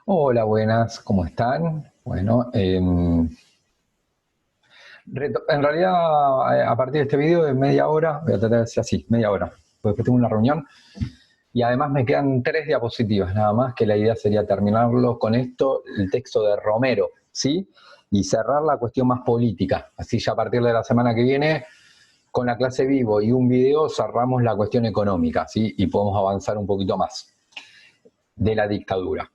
Hola, buenas, ¿cómo están? Bueno, en realidad a partir de este video de media hora, voy a tratar de ser así, media hora, porque después tengo una reunión y además me quedan 3 diapositivas nada más, que la idea sería terminarlo con esto, el texto de Romero, ¿sí? Y cerrar la cuestión más política, así ya a partir de la semana que viene, con la clase vivo y un video cerramos la cuestión económica, ¿sí? Y podemos avanzar un poquito más de la dictadura.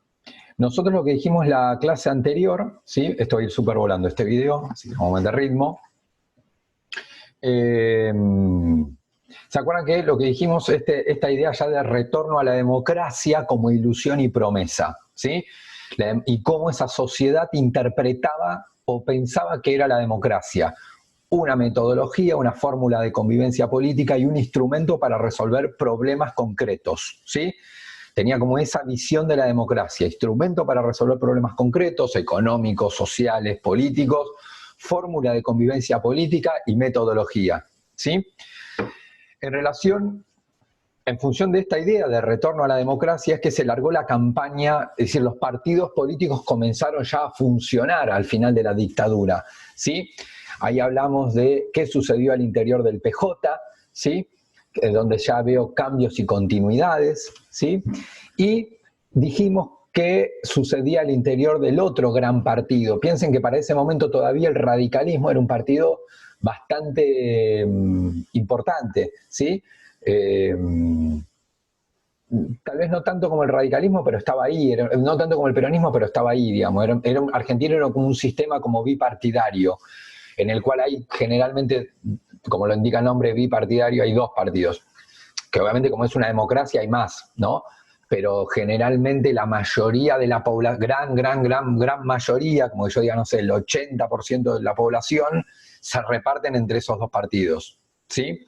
Nosotros lo que dijimos la clase anterior, ¿sí? Esto va a ir súper volando este video, así que vamos a meter ritmo. ¿Se acuerdan que lo que dijimos, esta idea ya de retorno a la democracia como ilusión y promesa, ¿sí? Y cómo esa sociedad interpretaba o pensaba que era la democracia? Una metodología, una fórmula de convivencia política y un instrumento para resolver problemas concretos, ¿sí? Tenía como esa visión de la democracia, instrumento para resolver problemas concretos, económicos, sociales, políticos, fórmula de convivencia política y metodología, ¿sí? En relación, en función de esta idea de retorno a la democracia, es que se largó la campaña, es decir, los partidos políticos comenzaron ya a funcionar al final de la dictadura, ¿sí? Ahí hablamos de qué sucedió al interior del PJ, ¿sí? Donde ya veo cambios y continuidades, ¿sí? Y dijimos qué sucedía al interior del otro gran partido. Piensen que para ese momento todavía el radicalismo era un partido bastante importante, ¿sí? Eh, Tal vez no tanto como el radicalismo, pero estaba ahí, no tanto como el peronismo, pero estaba ahí, digamos. Argentina era como un sistema como bipartidario, en el cual hay generalmente, como lo indica el nombre bipartidario, hay dos partidos, que obviamente como es una democracia hay más, ¿no? Pero generalmente la mayoría de la población, gran mayoría, como yo diga, no sé, el 80% de la población, se reparten entre esos dos partidos, ¿sí?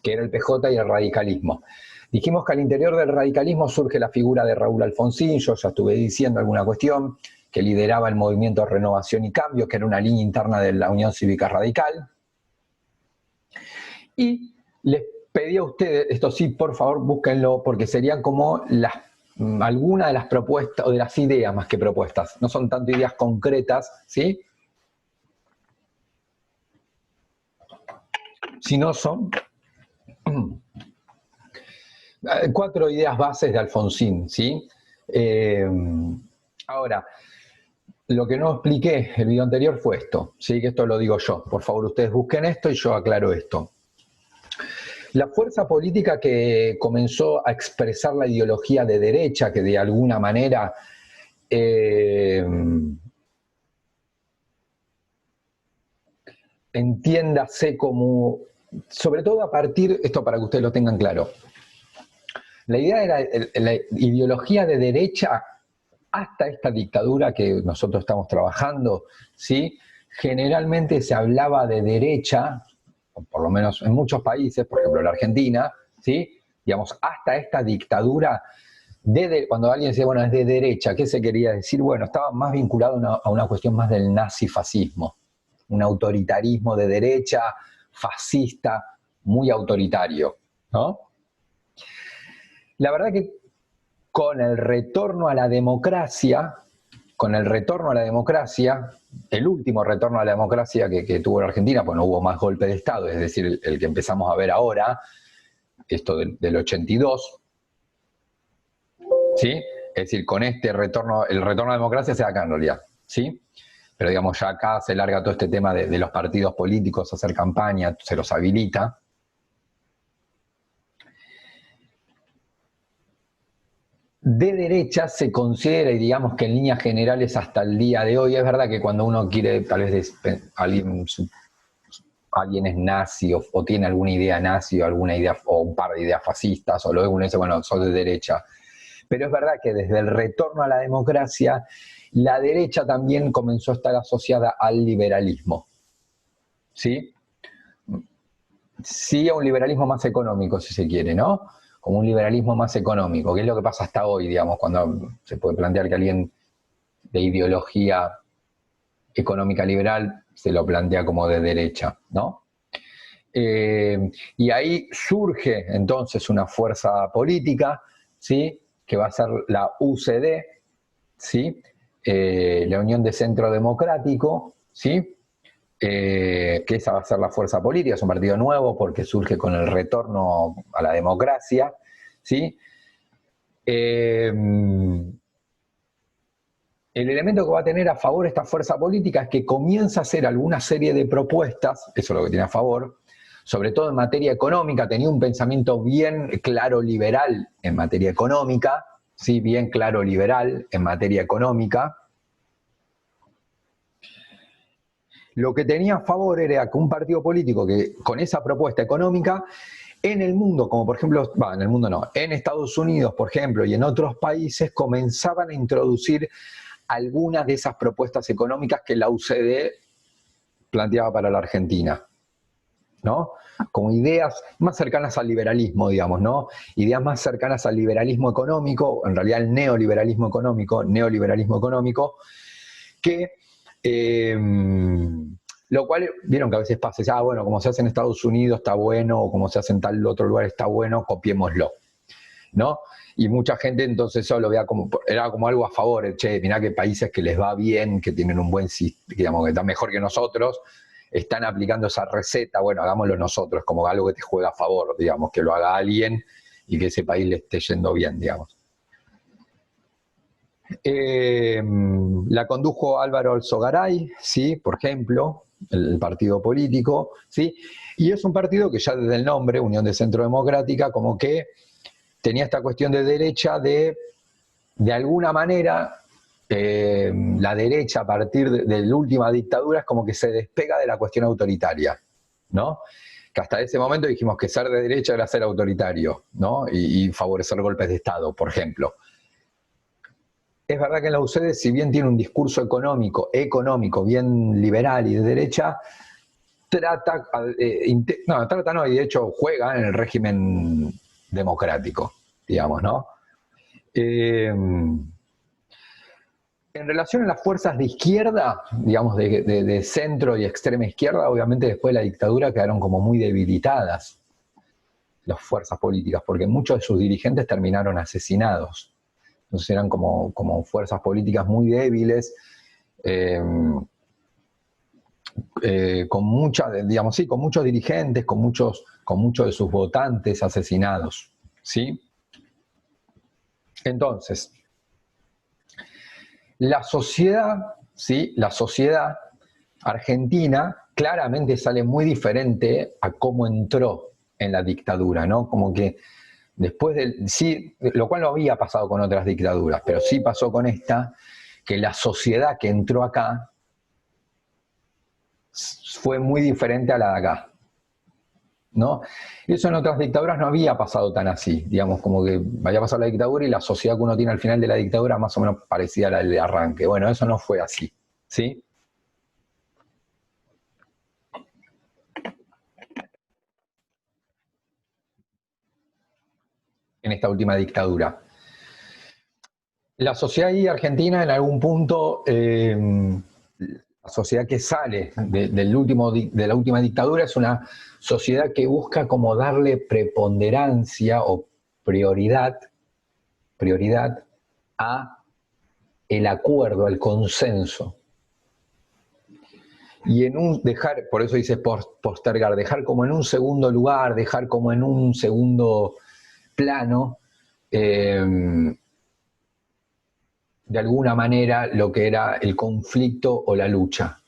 Que era el PJ y el radicalismo. Dijimos que al interior del radicalismo surge la figura de Raúl Alfonsín, yo ya estuve diciendo alguna cuestión, que lideraba el movimiento Renovación y Cambio, que era una línea interna de la Unión Cívica Radical. Y les pedí a ustedes, esto sí, por favor, búsquenlo, porque serían como algunas de las propuestas, o de las ideas más que propuestas, no son tanto ideas concretas, ¿sí? Sino son 4 ideas bases de Alfonsín, ¿sí? Ahora, lo que no expliqué el video anterior fue esto, ¿sí? Que esto lo digo yo. Por favor, ustedes busquen esto y yo aclaro esto. La fuerza política que comenzó a expresar la ideología de derecha, que de alguna manera entiéndase como, sobre todo a partir, esto para que ustedes lo tengan claro, la idea era la ideología de derecha hasta esta dictadura que nosotros estamos trabajando, ¿sí? Generalmente se hablaba de derecha, por lo menos en muchos países, por ejemplo la Argentina, ¿sí? Digamos, hasta esta dictadura, cuando alguien decía, bueno, es de derecha, ¿qué se quería decir? Bueno, estaba más vinculado a una cuestión más del nazifascismo, un autoritarismo de derecha, fascista, muy autoritario, ¿no? La verdad que con el retorno a la democracia, el último retorno a la democracia que tuvo la Argentina, pues no hubo más golpe de Estado, es decir, el que empezamos a ver ahora, esto del 82, ¿sí? Es decir, con este retorno, el retorno a la democracia se da acá en realidad, ¿sí? Pero digamos, ya acá se larga todo este tema de los partidos políticos, hacer campaña, se los habilita. De derecha se considera, y digamos que en líneas generales hasta el día de hoy, es verdad que cuando uno quiere, tal vez alguien es nazi o tiene alguna idea nazi o alguna idea o un par de ideas fascistas, o luego uno dice, bueno, sos de derecha. Pero es verdad que desde el retorno a la democracia, la derecha también comenzó a estar asociada al liberalismo, ¿sí? Sí, a un liberalismo más económico, si se quiere, ¿no? Como un liberalismo más económico, que es lo que pasa hasta hoy, digamos, cuando se puede plantear que alguien de ideología económica liberal se lo plantea como de derecha, ¿no? Y ahí surge entonces una fuerza política, ¿sí? Que va a ser la UCD, ¿sí? La Unión de Centro Democrático, ¿sí? Que esa va a ser la fuerza política, es un partido nuevo porque surge con el retorno a la democracia, ¿sí? El elemento que va a tener a favor esta fuerza política es que comienza a hacer alguna serie de propuestas, eso es lo que tiene a favor, sobre todo en materia económica, tenía un pensamiento bien claro liberal en materia económica, ¿sí? Bien claro liberal en materia económica. Lo que tenía a favor era que un partido político que con esa propuesta económica en el mundo, como por ejemplo, en el mundo no, en Estados Unidos, por ejemplo, y en otros países comenzaban a introducir algunas de esas propuestas económicas que la UCD planteaba para la Argentina, ¿no? Como ideas más cercanas al liberalismo, digamos, ¿no? Ideas más cercanas al liberalismo económico, en realidad el neoliberalismo económico, que lo cual, vieron que a veces pasa, bueno, como se hace en Estados Unidos está bueno, o como se hace en tal otro lugar está bueno, copiémoslo, ¿no? Y mucha gente entonces eso lo veía como, era como algo a favor, che, mirá que países que les va bien, que tienen un buen sistema, digamos, que están mejor que nosotros, están aplicando esa receta, bueno, hagámoslo nosotros, como algo que te juega a favor, digamos, que lo haga alguien y que ese país le esté yendo bien, digamos. La condujo Álvaro Alzogaray, ¿sí? Por ejemplo, el partido político, ¿sí? Y es un partido que ya desde el nombre, Unión de Centro Democrática, como que tenía esta cuestión de derecha de alguna manera, la derecha a partir de la última dictadura es como que se despega de la cuestión autoritaria, ¿no? Que hasta ese momento dijimos que ser de derecha era ser autoritario, ¿no? Y favorecer golpes de Estado, por ejemplo. Es verdad que en la UCD, si bien tiene un discurso económico bien liberal y de derecha, y de hecho juega en el régimen democrático, digamos, ¿no? En relación a las fuerzas de izquierda, digamos, de centro y extrema izquierda, obviamente después de la dictadura quedaron como muy debilitadas las fuerzas políticas, porque muchos de sus dirigentes terminaron asesinados. Entonces eran como fuerzas políticas muy débiles, con muchos dirigentes, con muchos de sus votantes asesinados, ¿sí? Entonces, la sociedad, ¿sí? La sociedad argentina claramente sale muy diferente a cómo entró en la dictadura, ¿no? Como que después sí, lo cual no había pasado con otras dictaduras, pero sí pasó con esta, que la sociedad que entró acá fue muy diferente a la de acá, ¿no? Y eso en otras dictaduras no había pasado tan así, digamos, como que vaya a pasar la dictadura y la sociedad que uno tiene al final de la dictadura más o menos parecida a la del arranque. Bueno, eso no fue así, ¿sí? En esta última dictadura. La sociedad argentina en algún punto, la sociedad que sale de la última dictadura es una sociedad que busca como darle preponderancia o prioridad a el acuerdo, al consenso. Y por eso dice postergar, dejar como en un segundo lugar, dejar como en un segundo plano, de alguna manera lo que era el conflicto o la lucha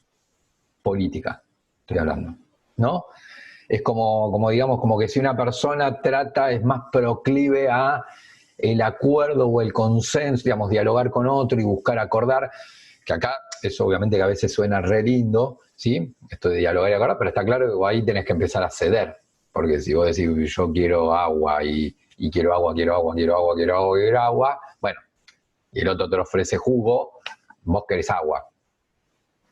política, estoy hablando, ¿no? Es como digamos, como que si una persona es más proclive a el acuerdo o el consenso, digamos, dialogar con otro y buscar acordar, que acá, eso obviamente que a veces suena re lindo, ¿sí? Esto de dialogar y acordar, pero está claro que ahí tenés que empezar a ceder, porque si vos decís, yo quiero agua y quiero agua, bueno, y el otro te ofrece jugo, vos querés agua.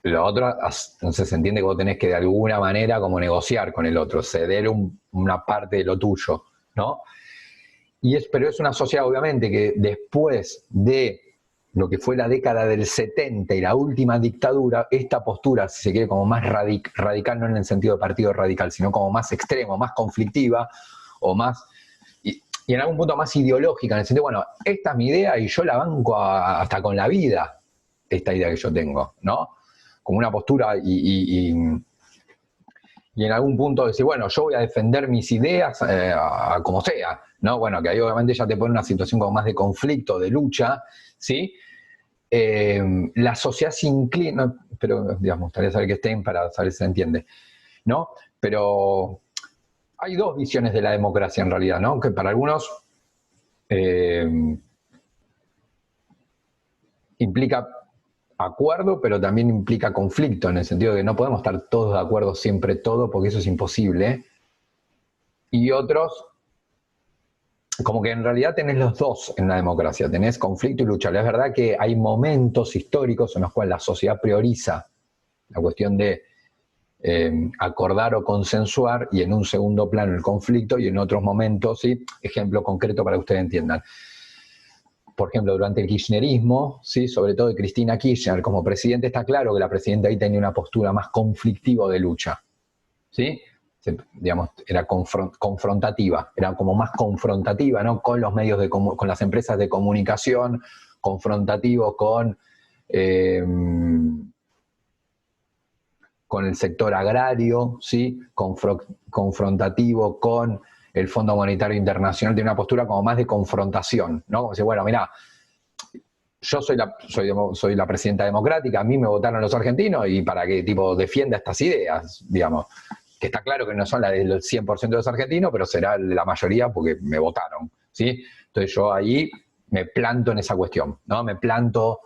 Lo otro, entonces se entiende que vos tenés que de alguna manera como negociar con el otro, ceder una parte de lo tuyo, ¿no? Pero es una sociedad obviamente que después de lo que fue la década del 70 y la última dictadura, esta postura, si se quiere, como más radical, no en el sentido de partido radical, sino como más extremo, más conflictiva, o más... y en algún punto más ideológica, en el sentido, bueno, esta es mi idea y yo la banco hasta con la vida, esta idea que yo tengo, ¿no? Como una postura y en algún punto decir, bueno, yo voy a defender mis ideas como sea, ¿no? Bueno, que ahí obviamente ya te pone una situación como más de conflicto, de lucha, ¿sí? La sociedad se inclina, pero digamos, me gustaría saber que estén para saber si se entiende, ¿no? Pero hay dos visiones de la democracia en realidad, ¿no? Que para algunos implica acuerdo, pero también implica conflicto, en el sentido de que no podemos estar todos de acuerdo siempre todo, porque eso es imposible. Y otros, como que en realidad tenés los dos en la democracia, tenés conflicto y lucha. Es verdad que hay momentos históricos en los cuales la sociedad prioriza la cuestión de acordar o consensuar, y en un segundo plano el conflicto, y en otros momentos, ¿sí? Ejemplo concreto para que ustedes entiendan. Por ejemplo, durante el kirchnerismo, ¿sí? Sobre todo de Cristina Kirchner como presidente, está claro que la presidenta ahí tenía una postura más conflictiva de lucha, ¿sí? Digamos, era confrontativa, era como más confrontativa, ¿no? Con los medios con las empresas de comunicación, confrontativo con el sector agrario, ¿sí? Confrontativo con el Fondo Monetario Internacional, tiene una postura como más de confrontación, ¿no? Como si, bueno, mirá, yo soy la presidenta democrática, a mí me votaron los argentinos y para que tipo defienda estas ideas, digamos, que está claro que no son las del 100% de los argentinos, pero será la mayoría porque me votaron, ¿sí? Entonces yo ahí me planto en esa cuestión, ¿no? Me planto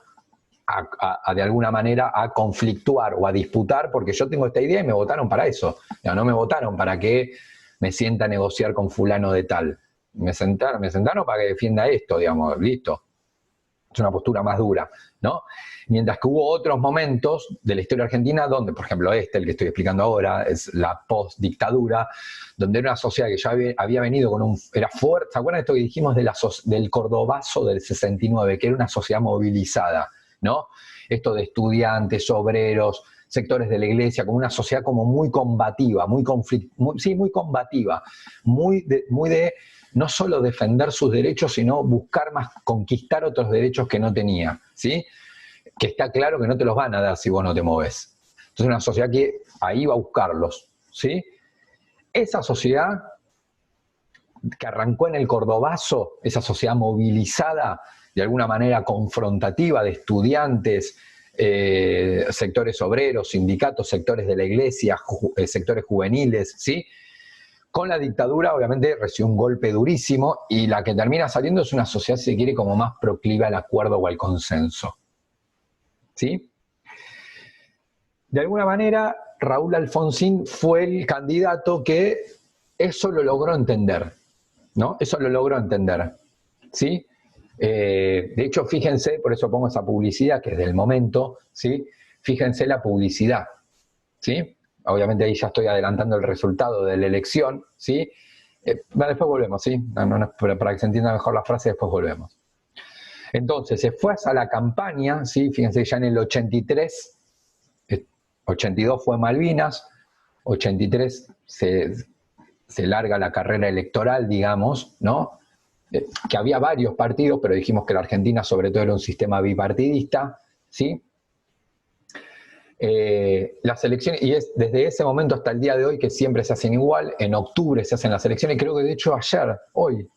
de alguna manera a conflictuar o a disputar porque yo tengo esta idea y me votaron para eso. No me votaron para que me sienta a negociar con fulano de tal. Me sentaron para que defienda esto, digamos, listo. Es una postura más dura, ¿no? Mientras que hubo otros momentos de la historia argentina donde, por ejemplo, el que estoy explicando ahora, es la post-dictadura, donde era una sociedad que ya había venido con era fuerte. ¿Se acuerdan de esto que dijimos del Cordobazo del 69, que era una sociedad movilizada, ¿no? Esto de estudiantes, obreros, sectores de la iglesia, como una sociedad como muy combativa, muy combativa, muy de no solo defender sus derechos, sino buscar más, conquistar otros derechos que no tenía, ¿sí? Que está claro que no te los van a dar si vos no te movés. Entonces una sociedad que ahí va a buscarlos, ¿sí? Esa sociedad que arrancó en el Cordobazo, esa sociedad movilizada, de alguna manera confrontativa, de estudiantes, sectores obreros, sindicatos, sectores de la iglesia, sectores juveniles, ¿sí? Con la dictadura, obviamente, recibió un golpe durísimo y la que termina saliendo es una sociedad, si se quiere, como más proclive al acuerdo o al consenso, ¿sí? De alguna manera, Raúl Alfonsín fue el candidato que eso lo logró entender, ¿no? Eso lo logró entender, ¿sí? De hecho, fíjense, por eso pongo esa publicidad, que es del momento, ¿sí? Fíjense la publicidad, ¿sí? Obviamente ahí ya estoy adelantando el resultado de la elección, ¿sí? Después volvemos, ¿sí? Para que se entienda mejor la frase, después volvemos. Entonces, se fue a la campaña, ¿sí? Fíjense, ya en el 83, 82 fue Malvinas, 83 se larga la carrera electoral, digamos, ¿no? Que había varios partidos, pero dijimos que la Argentina sobre todo era un sistema bipartidista, ¿sí? Las elecciones, y es desde ese momento hasta el día de hoy que siempre se hacen igual, en octubre se hacen las elecciones, y creo que de hecho hoy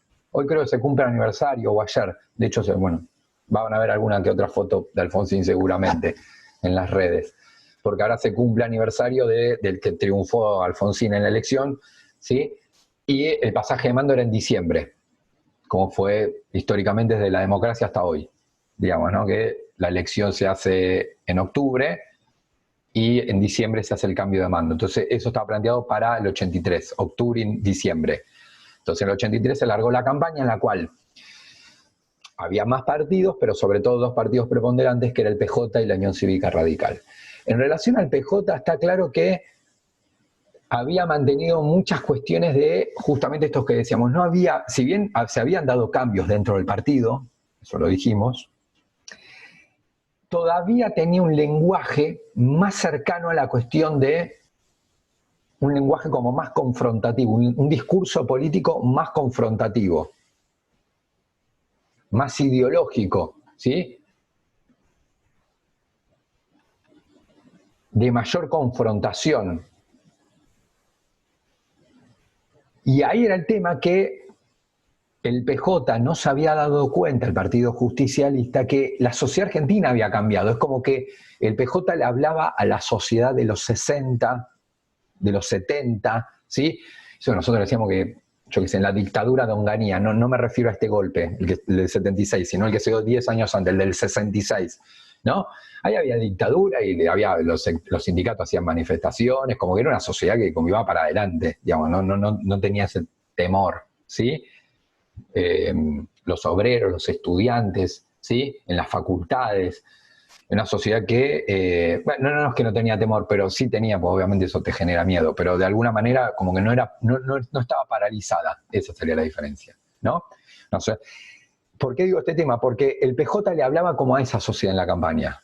creo que se cumple el aniversario, o ayer, de hecho, bueno, van a ver alguna que otra foto de Alfonsín seguramente en las redes, porque ahora se cumple aniversario del que triunfó Alfonsín en la elección, ¿sí? Y el pasaje de mando era en diciembre, como fue históricamente desde la democracia hasta hoy, digamos, ¿no? Que la elección se hace en octubre, y en diciembre se hace el cambio de mando. Entonces eso estaba planteado para el 83, octubre y diciembre. Entonces en el 83 se largó la campaña en la cual había más partidos, pero sobre todo dos partidos preponderantes, que era el PJ y la Unión Cívica Radical. En relación al PJ está claro que había mantenido muchas cuestiones de justamente estos que decíamos. No había, si bien se habían dado cambios dentro del partido, eso lo dijimos, todavía tenía un lenguaje más cercano a la cuestión de un lenguaje como más confrontativo, un discurso político más confrontativo, más ideológico, ¿sí? De mayor confrontación. Y ahí era el tema que el PJ no se había dado cuenta, el Partido Justicialista, que la sociedad argentina había cambiado. Es como que el PJ le hablaba a la sociedad de los 60, de los 70, ¿sí? Eso nosotros decíamos que, yo qué sé, en la dictadura de Onganía, no me refiero a este golpe, el del 76, sino el que se dio 10 años antes, el del 66, ¿no? Ahí había dictadura y había los sindicatos hacían manifestaciones, como que era una sociedad que como iba para adelante, digamos, no tenía ese temor, ¿sí? Los obreros, los estudiantes, ¿sí? En las facultades, una sociedad que, bueno, no es que no tenía temor, pero sí tenía, pues obviamente eso te genera miedo, pero de alguna manera como que no estaba paralizada, esa sería la diferencia, ¿no? No sé. ¿Por qué digo este tema? Porque el PJ le hablaba como a esa sociedad en la campaña,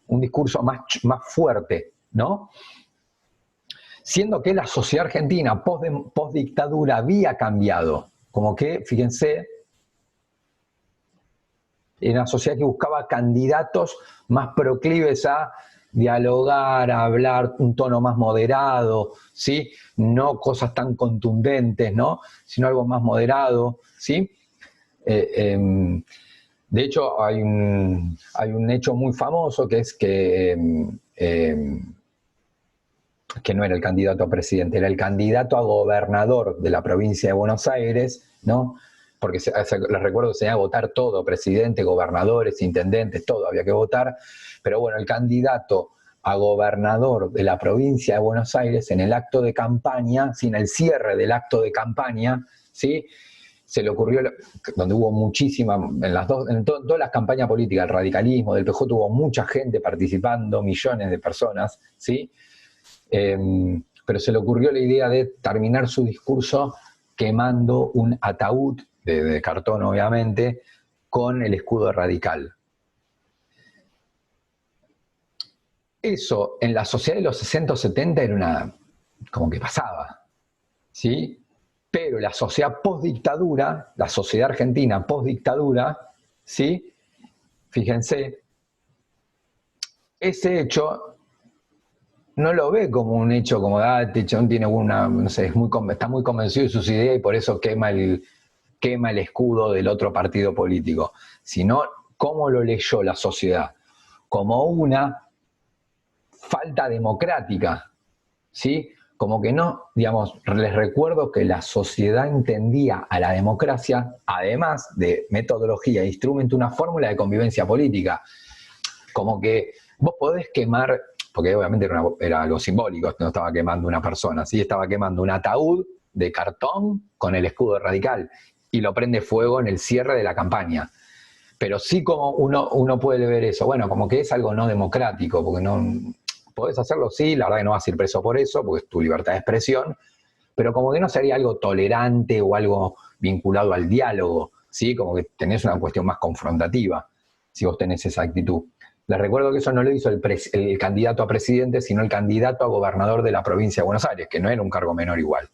un discurso más fuerte, ¿no? Siendo que la sociedad argentina post dictadura había cambiado, como que, fíjense, era una sociedad que buscaba candidatos más proclives a dialogar, a hablar un tono más moderado, ¿sí? No cosas tan contundentes, ¿no? Sino algo más moderado, ¿sí? De hecho, hay un hecho muy famoso que es que no era el candidato a presidente, era el candidato a gobernador de la provincia de Buenos Aires, ¿no? Porque les recuerdo que se iba a votar todo, presidente, gobernadores, intendentes, todo había que votar, pero bueno, el candidato a gobernador de la provincia de Buenos Aires en el acto de campaña, sin el cierre del acto de campaña, ¿sí? Se le ocurrió, donde hubo muchísima, en todas las campañas políticas, el radicalismo, del PJ, hubo mucha gente participando, millones de personas, ¿sí? Pero se le ocurrió la idea de terminar su discurso quemando un ataúd de cartón, obviamente, con el escudo radical. Eso en la sociedad de los 60 o 70 era como que pasaba, ¿sí? Pero la sociedad post-dictadura, la sociedad argentina post-dictadura, ¿sí? Fíjense, ese hecho no lo ve como un hecho como, este chabón tiene no sé, está muy convencido de sus ideas y por eso quema el escudo del otro partido político, sino cómo lo leyó la sociedad, como una falta democrática, ¿sí? Como que no, digamos, les recuerdo que la sociedad entendía a la democracia, además de metodología e instrumento, una fórmula de convivencia política. Como que vos podés quemar, porque obviamente era algo simbólico, no estaba quemando una persona, ¿sí? Estaba quemando un ataúd de cartón con el escudo radical y lo prende fuego en el cierre de la campaña. Pero sí como uno puede ver eso, bueno, como que es algo no democrático, porque no podés hacerlo, sí, la verdad que no vas a ir preso por eso, porque es tu libertad de expresión, pero como que no sería algo tolerante o algo vinculado al diálogo, ¿sí? Como que tenés una cuestión más confrontativa, si vos tenés esa actitud. Les recuerdo que eso no lo hizo el candidato a presidente, sino el candidato a gobernador de la provincia de Buenos Aires, que no era un cargo menor igual.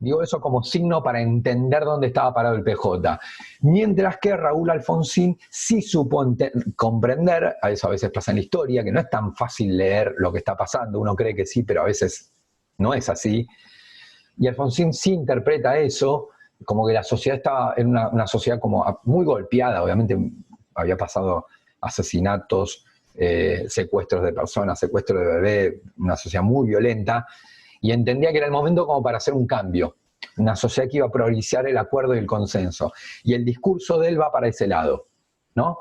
Digo eso como signo para entender dónde estaba parado el PJ. Mientras que Raúl Alfonsín sí supo comprender, a eso a veces pasa en la historia, que no es tan fácil leer lo que está pasando, uno cree que sí, pero a veces no es así. Y Alfonsín sí interpreta eso, como que la sociedad estaba en una sociedad como muy golpeada, obviamente había pasado asesinatos, secuestros de personas, secuestros de bebés, una sociedad muy violenta, y entendía que era el momento como para hacer un cambio, una sociedad que iba a priorizar el acuerdo y el consenso, y el discurso de él va para ese lado, ¿no?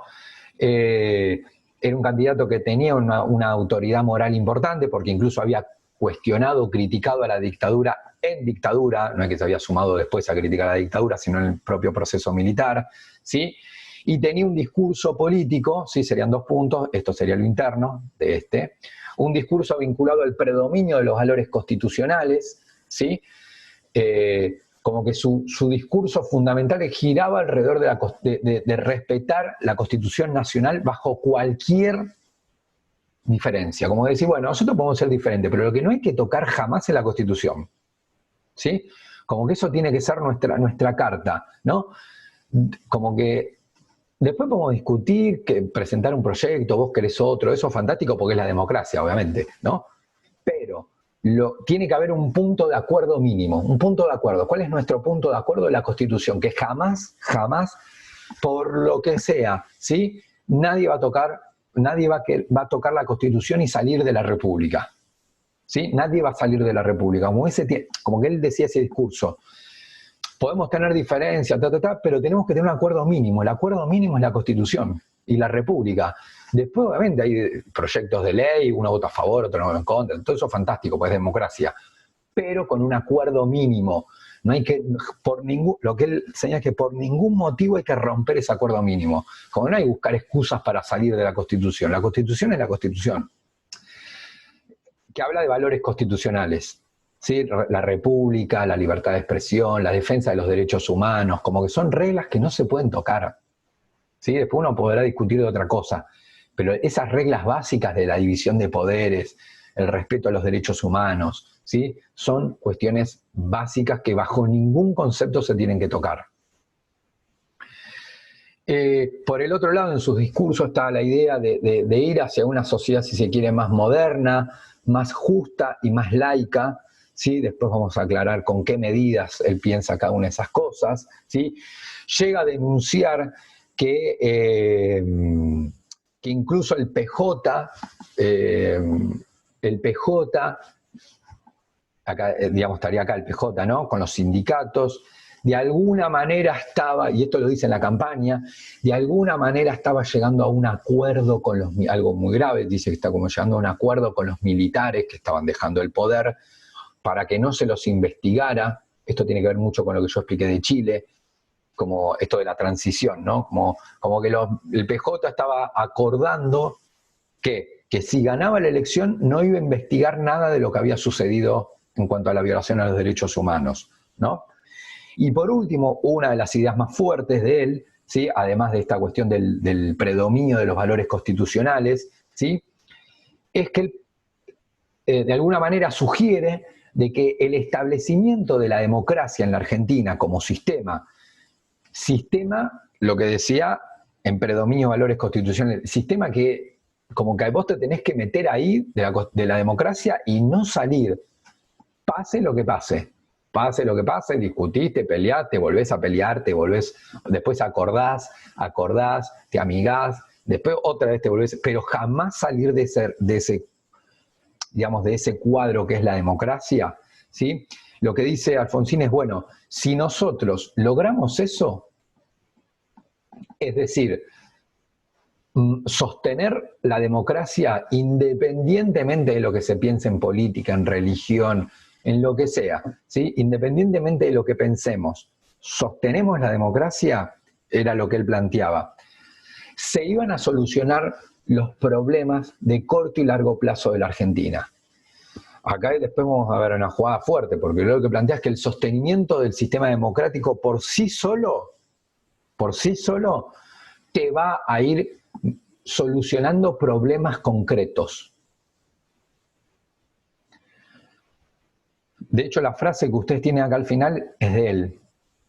Era un candidato que tenía una autoridad moral importante, porque incluso había cuestionado, criticado a la dictadura en dictadura, no es que se había sumado después a criticar a la dictadura, sino en el propio proceso militar, ¿sí? Y tenía un discurso político, sí, serían 2 puntos, esto sería lo interno de un discurso vinculado al predominio de los valores constitucionales, ¿sí? Como que su discurso fundamental giraba alrededor de respetar la Constitución Nacional bajo cualquier diferencia. Como decir, bueno, nosotros podemos ser diferentes, pero lo que no hay que tocar jamás es la Constitución, ¿sí? Como que eso tiene que ser nuestra carta, ¿no? como que después podemos discutir, que presentar un proyecto, vos querés otro, eso es fantástico porque es la democracia, obviamente, ¿no? Pero tiene que haber un punto de acuerdo mínimo, un punto de acuerdo. ¿Cuál es nuestro punto de acuerdo de la Constitución? Que jamás, jamás, por lo que sea, ¿sí? Nadie va a tocar la Constitución y salir de la República. ¿Sí? Nadie va a salir de la República. Como que él decía ese discurso. Podemos tener diferencias, pero tenemos que tener un acuerdo mínimo. El acuerdo mínimo es la Constitución y la República. Después, obviamente, hay proyectos de ley, uno vota a favor, otro no en contra. Todo eso es fantástico, pues es democracia. Pero con un acuerdo mínimo. No hay que, lo que él señala es que por ningún motivo hay que romper ese acuerdo mínimo. Como no hay que buscar excusas para salir de la Constitución. La Constitución es la Constitución. Que habla de valores constitucionales, ¿sí? La república, la libertad de expresión, la defensa de los derechos humanos, como que son reglas que no se pueden tocar, ¿sí? Después uno podrá discutir de otra cosa, pero esas reglas básicas de la división de poderes, el respeto a los derechos humanos, ¿sí? Son cuestiones básicas que bajo ningún concepto se tienen que tocar. Por el otro lado, en sus discursos está la idea de ir hacia una sociedad, si se quiere, más moderna, más justa y más laica, ¿sí? Después vamos a aclarar con qué medidas él piensa cada una de esas cosas, ¿sí? Llega a denunciar que incluso el PJ, acá, digamos, estaría acá el PJ, ¿no? Con los sindicatos, de alguna manera estaba, y esto lo dice en la campaña, de alguna manera estaba llegando a un acuerdo con algo muy grave, dice que está como llegando a un acuerdo con los militares que estaban dejando el poder para que no se los investigara. Esto tiene que ver mucho con lo que yo expliqué de Chile, como esto de la transición, ¿no? Como que el PJ estaba acordando que si ganaba la elección no iba a investigar nada de lo que había sucedido en cuanto a la violación a los derechos humanos, ¿no? Y por último, una de las ideas más fuertes de él, ¿sí? Además de esta cuestión del predominio de los valores constitucionales, ¿sí? Es que él, de alguna manera sugiere de que el establecimiento de la democracia en la Argentina como sistema, lo que decía en predominio de valores constitucionales, sistema que como que vos te tenés que meter ahí de la democracia y no salir, pase lo que pase. Pase lo que pase, discutís, te peleás, te volvés a pelear, después acordás, te amigás, después otra vez te volvés, pero jamás salir de ese cuadro que es la democracia, ¿sí? Lo que dice Alfonsín es, bueno, si nosotros logramos eso, es decir, sostener la democracia independientemente de lo que se piense en política, en religión, en lo que sea, ¿sí? Independientemente de lo que pensemos, sostenemos la democracia, era lo que él planteaba. Se iban a solucionar los problemas de corto y largo plazo de la Argentina. Acá después vamos a ver una jugada fuerte, porque lo que plantea es que el sostenimiento del sistema democrático por sí solo, te va a ir solucionando problemas concretos. De hecho, la frase que ustedes tienen acá al final es de él,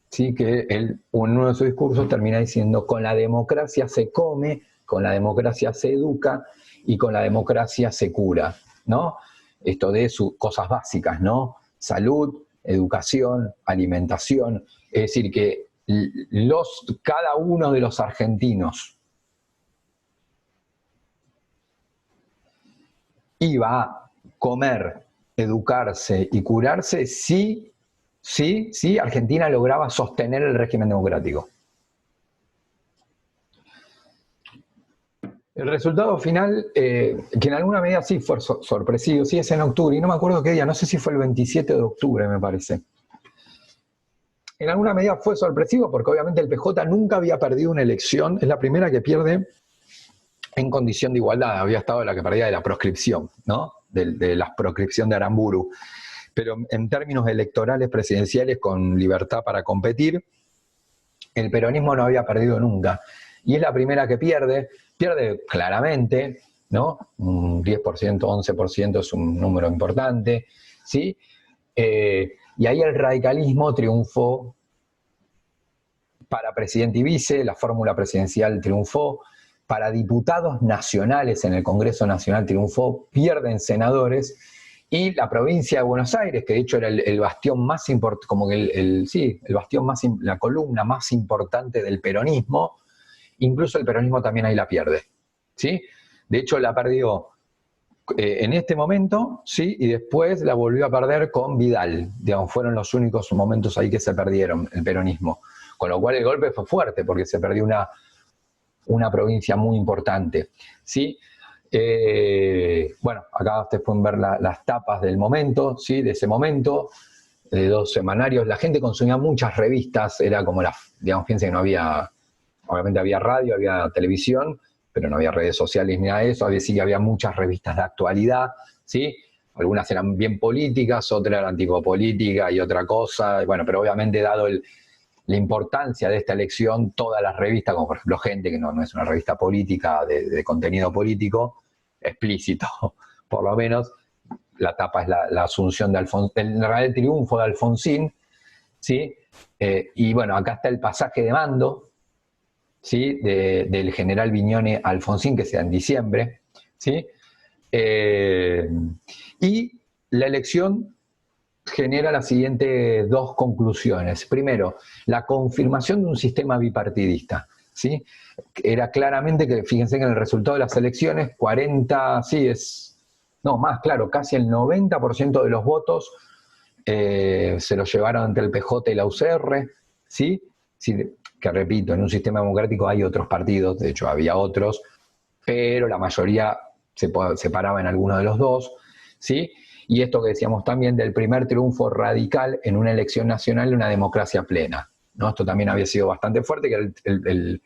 ¿sí? Que él, en uno de sus discursos, termina diciendo: con la democracia se come, con la democracia se educa y con la democracia se cura, ¿no? Esto de sus cosas básicas, ¿no? Salud, educación, alimentación. Es decir, que cada uno de los argentinos iba a comer, educarse y curarse si Argentina lograba sostener el régimen democrático. El resultado final, que en alguna medida sí fue sorpresivo, sí es en octubre, y no me acuerdo qué día, no sé si fue el 27 de octubre, me parece. En alguna medida fue sorpresivo porque obviamente el PJ nunca había perdido una elección, es la primera que pierde en condición de igualdad, había estado la que perdía de la proscripción, ¿no? De la proscripción de Aramburu. Pero en términos electorales presidenciales con libertad para competir, el peronismo no había perdido nunca. Y es la primera que pierde claramente, ¿no? Un 10%, 11% es un número importante, ¿sí? Y ahí el radicalismo triunfó Para presidente y vice, la fórmula presidencial triunfó. Para diputados nacionales en el Congreso Nacional triunfó, pierden senadores. Y la provincia de Buenos Aires, que de hecho era el bastión más importante, como que el bastión más, la columna más importante del peronismo, incluso el peronismo también ahí la pierde, ¿sí? De hecho la perdió en este momento, ¿sí? Y después la volvió a perder con Vidal. Digamos, fueron los únicos momentos ahí que se perdieron el peronismo. Con lo cual el golpe fue fuerte, porque se perdió una provincia muy importante, ¿sí? Bueno, acá ustedes pueden ver las tapas del momento, ¿sí? De ese momento, de 2 semanarios. La gente consumía muchas revistas, era como digamos, fíjense que no había, obviamente había radio, había televisión, pero no había redes sociales ni nada de eso. Sí que había muchas revistas de actualidad, ¿sí? Algunas eran bien políticas, otras eran tipo política y otra cosa. Bueno, pero obviamente dado la importancia de esta elección, todas las revistas, como por ejemplo Gente, que no es una revista política, de contenido político, explícito, por lo menos, la tapa es la asunción de Alfonsín, en realidad el triunfo de Alfonsín, ¿sí? Y bueno, acá está el pasaje de mando, ¿sí? Del general Viñone a Alfonsín, que sea en diciembre, ¿sí? Y la elección genera las siguientes 2 conclusiones. Primero, la confirmación de un sistema bipartidista, ¿sí? Era claramente que, fíjense que en el resultado de las elecciones, 40, sí, no, más claro, casi el 90% de los votos se los llevaron entre el PJ y la UCR, ¿sí? Sí, que repito, en un sistema democrático hay otros partidos, de hecho había otros, pero la mayoría se paraba en alguno de los dos, ¿sí? Y esto que decíamos también del primer triunfo radical en una elección nacional de una democracia plena, ¿no? Esto también había sido bastante fuerte, que era el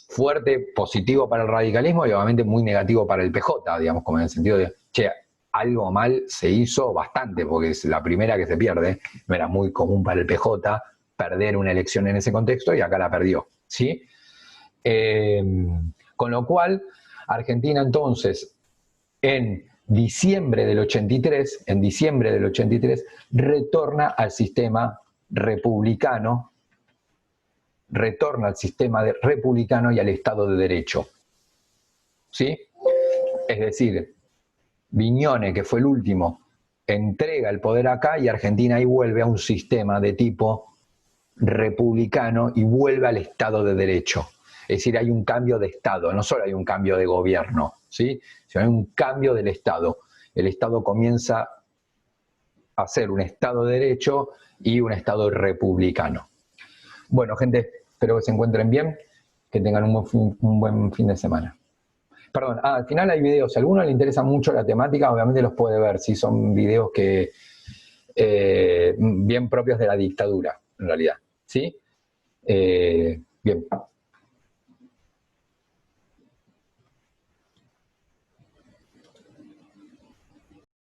fuerte positivo para el radicalismo y obviamente muy negativo para el PJ, digamos, como en el sentido de, che, algo mal se hizo bastante, porque es la primera que se pierde, no era muy común para el PJ perder una elección en ese contexto y acá la perdió, ¿sí? Con lo cual, Argentina entonces, en diciembre del 83, retorna al sistema republicano, republicano y al Estado de Derecho, ¿sí? Es decir, Viñone, que fue el último, entrega el poder acá y Argentina ahí vuelve a un sistema de tipo republicano y vuelve al Estado de Derecho. Es decir, hay un cambio de Estado, no solo hay un cambio de gobierno, ¿sí? Sino hay un cambio del Estado. El Estado comienza a ser un Estado de Derecho y un Estado republicano. Bueno, gente, espero que se encuentren bien, que tengan un buen fin de semana. Perdón, al final hay videos, si a alguno le interesa mucho la temática, obviamente los puede ver, si son videos que bien propios de la dictadura, en realidad, ¿sí? Bien.